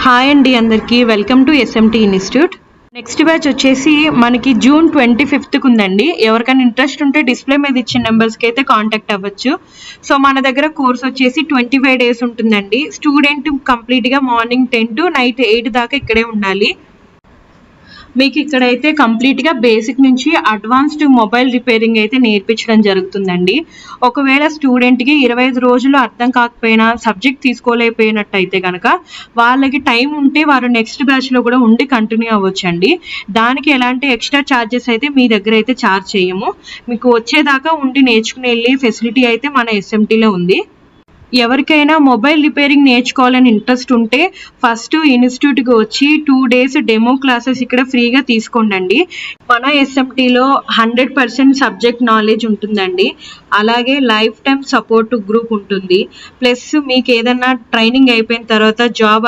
Hi అండి అందరికీ welcome to SMT institute. Next batch వచ్చేసి మనకి జూన్ 25th ఉందండి. ఎవరికైనా ఇంట్రెస్ట్ ఉంటే డిస్ప్లే మీద ఇచ్చిన నెంబర్స్కి అయితే కాంటాక్ట్ అవ్వచ్చు. సో మన దగ్గర కోర్స్ వచ్చేసి 25 days ఉంటుందండి. స్టూడెంట్ కంప్లీట్గా మార్నింగ్ 10 to నైట్ 8 దాకా ఇక్కడే ఉండాలి. మీకు ఇక్కడైతే కంప్లీట్గా బేసిక్ నుంచి అడ్వాన్స్డ్ మొబైల్ రిపేరింగ్ అయితే నేర్పించడం జరుగుతుందండి. ఒకవేళ స్టూడెంట్కి 25 రోజులు అర్థం కాకపోయినా, సబ్జెక్ట్ తీసుకోలేకపోయినట్టయితే కనుక వాళ్ళకి టైం ఉంటే వారు నెక్స్ట్ బ్యాచ్లో కూడా ఉండి కంటిన్యూ అవ్వచ్చండి. దానికి ఎలాంటి ఎక్స్ట్రా ఛార్జెస్ అయితే మీ దగ్గర అయితే ఛార్జ్ చేయము. మీకు వచ్చేదాకా ఉండి నేర్చుకుని వెళ్ళే ఫెసిలిటీ అయితే మన ఎస్ఎంటీలో ఉంది. ఎవరికైనా మొబైల్ రిపేరింగ్ నేర్చుకోవాలని ఇంట్రెస్ట్ ఉంటే ఫస్ట్ ఇన్స్టిట్యూట్కి వచ్చి 2 days డెమో క్లాసెస్ ఇక్కడ ఫ్రీగా తీసుకోండి. మన ఎస్ఎంటీలో 100% సబ్జెక్ట్ నాలెడ్జ్ ఉంటుందండి. అలాగే లైఫ్ టైం సపోర్ట్ గ్రూప్ ఉంటుంది. ప్లస్ మీకు ఏదన్నా ట్రైనింగ్ అయిపోయిన తర్వాత జాబ్